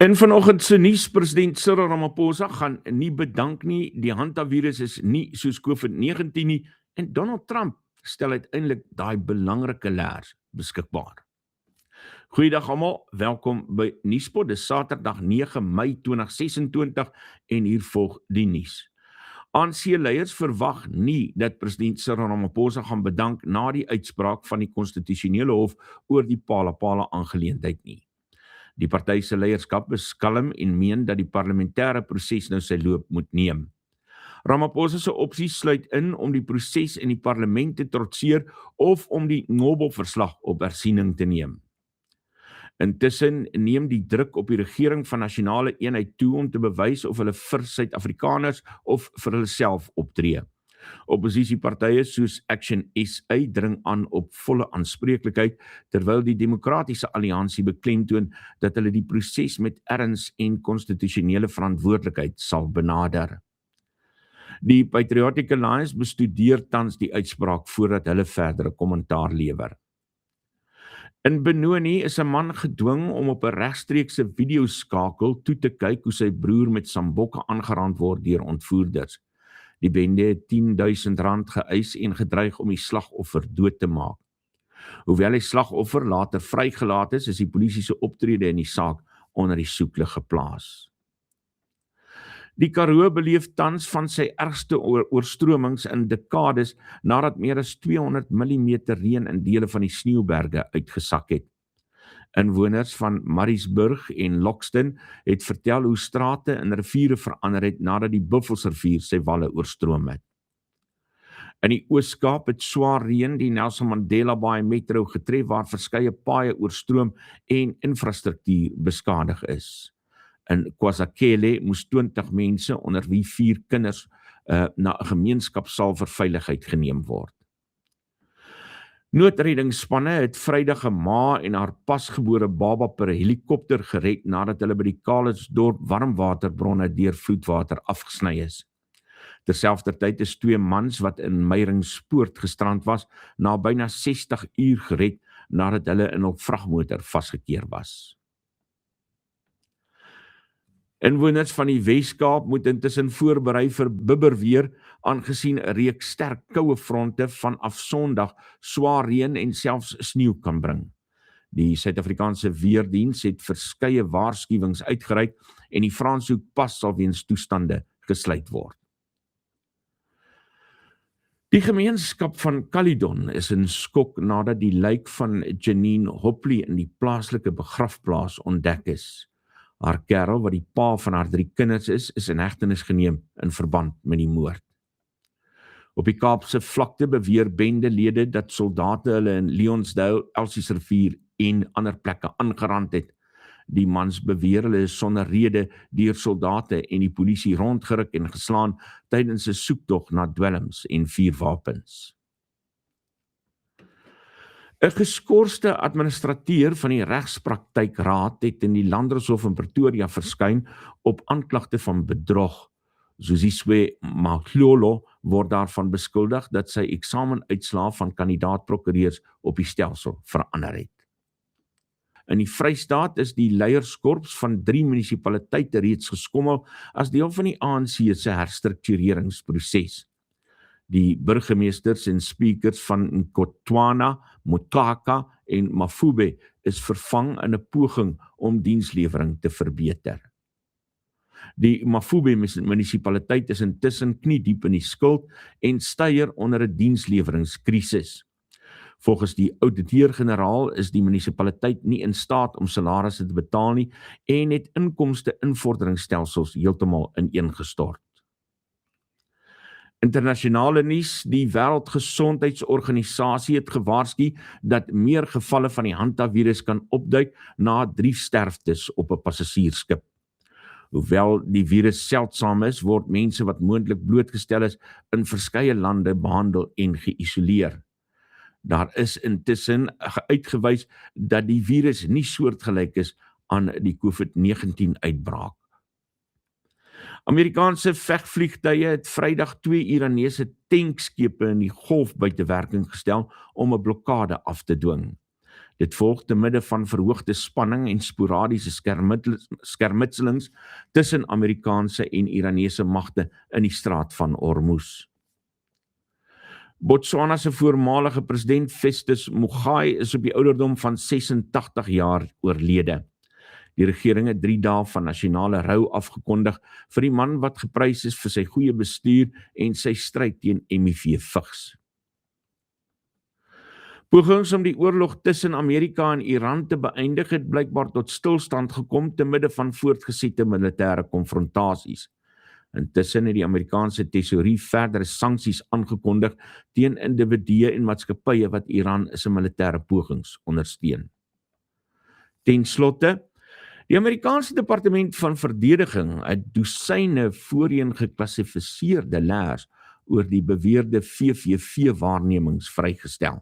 In vanoggend se nuus, president Cyril Ramaphosa gaan nie bedank nie, die hantavirus is nie soos COVID-19 nie en Donald Trump stel uiteindelik daai belangrike leers beskikbaar. Goeiedag almal, welkom by Nuuspot. Dis Saterdag 9 Mei 2026 en hier volg die nuus. ANC-leiers verwag nie dat president Cyril Ramaphosa gaan bedank na die uitspraak van die konstitusionele hof oor die Phala-Phala aangeleentheid nie. Die party se leierskap is kalm en meen dat die parlementêre proses nou sy loop moet neem. Ramaphosa se opsie sluit in om die proses in die parlement te trotseer of om die Nobel-verslag op hersiening te neem. Intussen neem die druk op die regering van nasionale eenheid toe om te bewys of hulle vir Suid-Afrikaners of vir hulle self optree. Oppositiepartye soos Action SA dring aan op volle aanspreeklikheid, terwyl die Demokratiese Alliansie beklemtoon dat hulle die proses met erns en konstitusionele verantwoordelikheid sal benader. Die Patriotic Alliance bestudeer tans die uitspraak voordat hulle verdere kommentaar lewer. In Benoni is 'n man gedwing om op 'n regstreekse videoskakel toe te kyk hoe sy broer met sambokke aangerand word deur ontvoerders. Die bende het R10.000 geëis en gedreig om die slagoffer dood te maak. Hoewel die slagoffer later vrygelaat is die polisie se optrede in die saak onder die soeklig geplaas. Die Karoo beleef tans van sy ergste oorstromings in dekades nadat meer as 200 mm reën in dele van die sneeuberge uitgesak het. Inwoners van Maritzburg en Loxton het vertel hoe strate en riviere verander het nadat die Buffelsrivier sy walle oorstroom het. In die Oos-Kaap het swaar reën die Nelson Mandela Bay metro getref waar verskeie paaie oorstroom en infrastruktuur beskadig is. In KwaZulu moes 20 mense onder wie 4 kinders na 'n gemeenskapsaal vir veiligheid geneem word. Noodreddingsspanne het Vrydag 'n ma en haar pasgebore baba per helikopter gered nadat hulle by die Kalisdorp warmwaterbronne deur vloedwater afgesny is. Terselfdertyd is 2 mans wat in Meyringspoort gestrand was na byna 60 uur gered nadat hulle in 'n vragmotor vasgekeer was. Inwoners van die Wes-Kaap moet intussen voorberei vir bibberweer aangesien 'n reeks sterk koue fronte vanaf Sondag swaar reën en selfs sneeu kan bring. Die Suid-Afrikaanse Weerdiens het verskeie waarskuwings uitgereik en die Franshoekpas sal weens toestande gesluit word. Die gemeenskap van Caledon is in skok nadat die lijk van Janine Hopley in die plaaslike begrafplaas ontdek is. Haar kerel, wat die pa van haar 3 kinders is in hegtenis geneem in verband met die moord. Op die Kaapse vlakte beweer bendelede dat soldate hulle in Leonsdale, Elsiesrivier en ander plekke aangerand het. Die mans beweer hulle is sonder rede deur soldate en die polisie rondgeruk en geslaan tydens 'n soektog na dwelms en vuurwapens. 'n Geskorste administrateur van die Regspraktykraad het in die Landdroshof in Pretoria verskyn op aanklagte van bedrog. Zoziswe Mahlolo word daarvan beskuldig dat sy eksamenuitslae van kandidaat-prokureurs op die stelsel verander het. In die Vrystaat is die leierskorps van 3 munisipaliteite reeds geskommel as deel van die ANC se herstruktureringsproses. Die burgemeesters en speakers van Nkotwana, Motaka en Mafube is vervang in 'n poging om dienslewering te verbeter. Die Mafube munisipaliteit is intussen kniediep in die skuld en styer onder 'n diensleweringskrisis. Volgens die ouditeur-generaal is die munisipaliteit nie in staat om salarisse te betaal nie en het inkomste-invorderingsstelsels heeltemal ineengestort. Internasionale nuus, die Wêreldgesondheidsorganisasie het gewaarsku dat meer gevalle van die hantavirus kan opduik na 3 sterftes op 'n passasiersskip. Hoewel die virus seldsaam is, word mense wat moontlik blootgestel is in verskeie lande behandel en geïsoleer. Daar is intussen uitgewys dat die virus nie soortgelyk is aan die COVID-19 uitbraak. Amerikaanse vegvliegtuie het Vrydag 2 Iranese tankskepe in die Golf buite werking gestel om 'n blokkade af te dwing. Dit volg te midde van verhoogde spanning en sporadiese skermutselings tussen Amerikaanse en Iranese magte in die straat van Hormuz. Botswana se voormalige president Festus Mogae is op die ouderdom van 86 jaar oorlede. Die regering het 3 dae van nasionale rou afgekondig vir die man wat geprys is vir sy goeie bestuur en sy stryd teen HIV-vigs. Pogings om die oorlog tussen Amerika en Iran te beëindig het blykbaar tot stilstand gekom te midde van voortgesette militêre konfrontasies. Intussen het die Amerikaanse tesourie verdere sanksies aangekondig teen individue en maatskappye wat Iran se militêre pogings ondersteun. Ten slotte, die Amerikaanse Departement van Verdediging het dosyne voorheen geklassifiseerde leers oor die beweerde VVV-waarnemings vrygestel.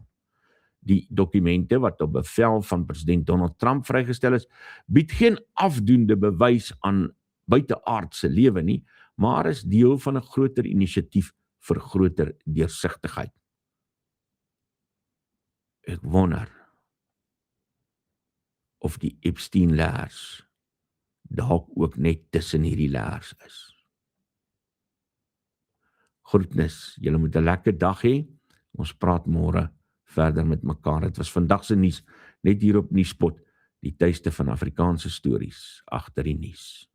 Die dokumente wat op bevel van president Donald Trump vrygestel is, bied geen afdoende bewys aan buiteaardse lewe nie, maar is deel van 'n groter inisiatief vir groter deursigtigheid. Ek wonder of die Epstein-leers dalk ook net tussen hierdie leers is. Groetnis, julle moet 'n lekker dag hê. Ons praat môre verder met mekaar. Dit was vandag se nuus net hier op Nuuspot, die tuiste van Afrikaanse stories agter die nuus.